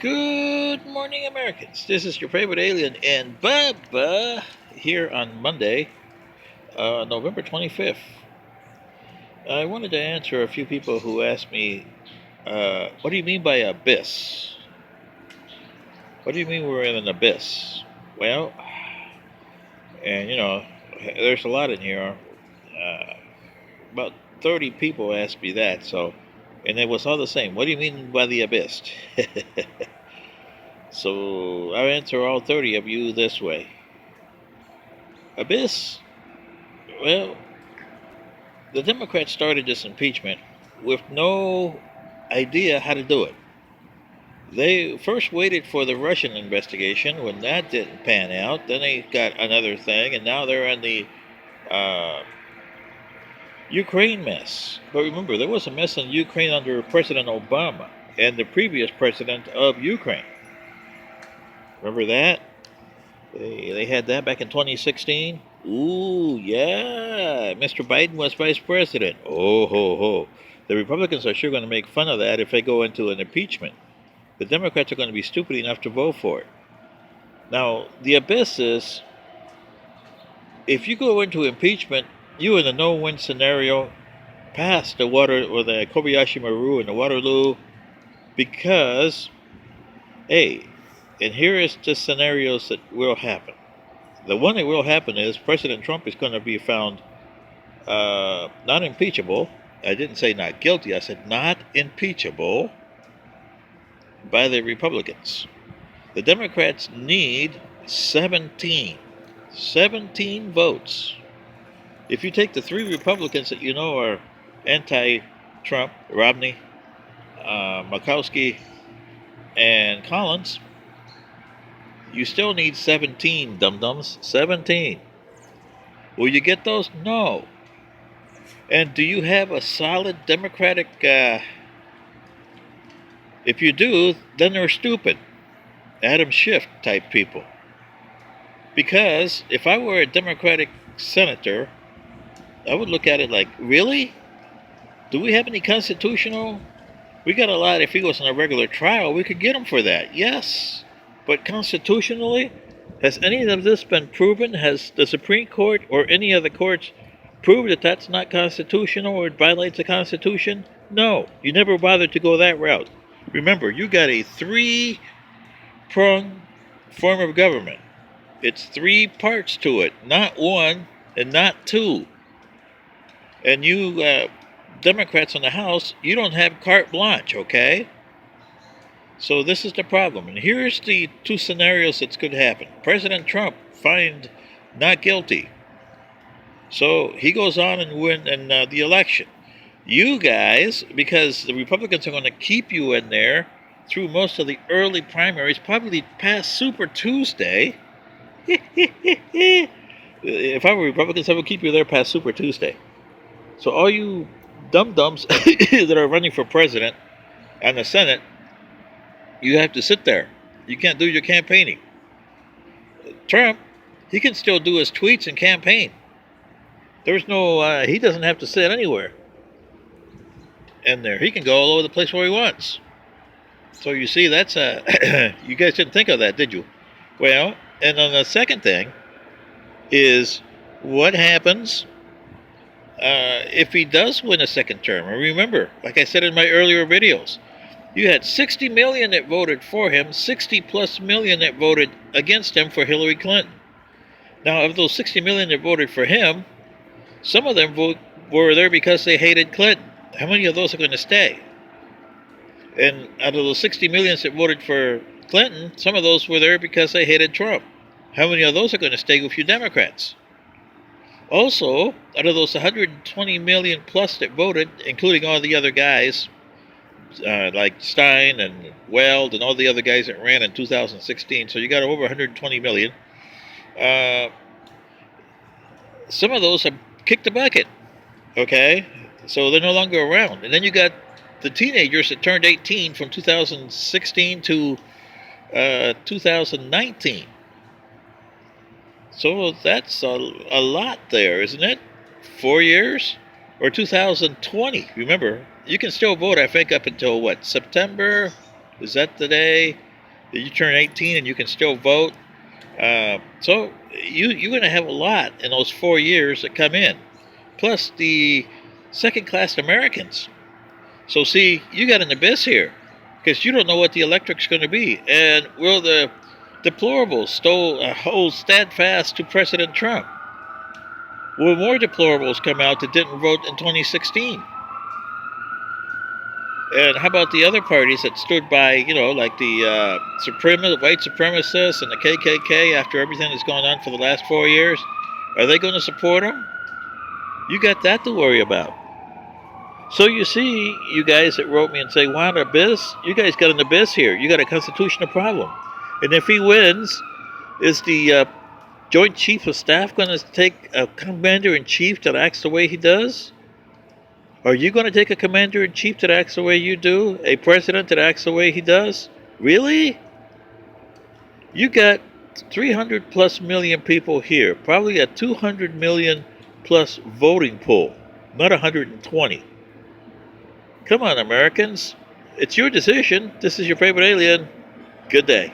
Good morning, Americans. This is your favorite alien and Bubba here on Monday, November 25th. I wanted to answer a few people who asked me, what do you mean by abyss? What do you mean we're in an abyss? Well, and there's a lot in here. Uh, about 30 people asked me that, and it was all the same. What do you mean by the abyss? So I'll answer all 30 of you this way. Abyss. Well, the Democrats started this impeachment with no idea how to do it. They first waited for the Russian investigation. When that didn't pan out, then they got another thing, and now they're on the uh, Ukraine mess. But remember, there was a mess in Ukraine under President Obama and the previous president of Ukraine. Remember that? They had that back in 2016. Ooh, yeah. Mr. Biden was vice president. Oh, ho, ho. The Republicans are sure going to make fun of that if they go into an impeachment. The Democrats are going to be stupid enough to vote for it. Now, the abyss is if you go into impeachment, you in a no win scenario pass the water or the Kobayashi Maru and the Waterloo because, hey, and here is the scenarios that will happen. The one that will happen is President Trump is going to be found not impeachable. I didn't say not guilty. I said not impeachable by the Republicans. The Democrats need 17 votes. If you take the three Republicans that you know are anti-Trump, Romney, Murkowski, and Collins, you still need 17, dum-dums. 17. Will you get those? No. And do you have a solid Democratic... if you do, then they're stupid. Adam Schiff type people. Because if I were a Democratic senator, I would look at it like, really? Do we have any constitutional? We got a lot. If he goes on a regular trial, we could get him for that. Yes. But constitutionally, has any of this been proven? Has the Supreme Court or any of the courts proved that that's not constitutional or it violates the Constitution? No. You never bothered to go that route. Remember, you got a three-pronged form of government. It's three parts to it, not one and not two. And you Democrats in the House, you don't have carte blanche, okay? So this is the problem. And here's the two scenarios that could happen. President Trump fined not guilty. So he goes on and win in the election. You guys, because the Republicans are going to keep you in there through most of the early primaries, probably past Super Tuesday. If I were Republicans, I would keep you there past Super Tuesday. So all you dum-dums that are running for president and the Senate, you have to sit there. You can't do your campaigning. Trump, he can still do his tweets and campaign. There's no, he doesn't have to sit anywhere in there. He can go all over the place where he wants. So you see, that's, you guys didn't think of that, did you? Well, and then the second thing is what happens if he does win a second term. And remember, like I said in my earlier videos, you had 60 million that voted for him, 60 plus million that voted against him for Hillary Clinton. Now, of those 60 million that voted for him, some of them were there because they hated Clinton. How many of those are going to stay? And out of those 60 million that voted for Clinton, some of those were there because they hated Trump. How many of those are going to stay with you Democrats? Also, out of those 120 million plus that voted, including all the other guys, like Stein and Weld and all the other guys that ran in 2016, so you got over 120 million. Some of those have kicked the bucket, okay? So they're no longer around. And then you got the teenagers that turned 18 from 2016 to 2019. So that's a lot there, isn't it? 4 years? Or 2020. Remember, you can still vote, I think, up until what? September? Is that the day? You turn 18 and you can still vote. So you're going to have a lot in those 4 years that come in, plus the second-class Americans. So see, you got an abyss here, because you don't know what the elector's going to be, and will the deplorables hold steadfast to President Trump? Will more deplorables come out that didn't vote in 2016? And how about the other parties that stood by, like the white supremacists and the KKK after everything that's gone on for the last 4 years? Are they going to support them? You got that to worry about. So you see, you guys that wrote me and say, "Why an abyss?" You guys got an abyss here. You got a constitutional problem. And if he wins, is the Joint Chief of Staff going to take a commander in chief that acts the way he does? Are you going to take a commander in chief that acts the way you do? A president that acts the way he does? Really? You got 300 plus million people here, probably a 200 million plus voting pool, not 120. Come on, Americans. It's your decision. This is your favorite alien. Good day.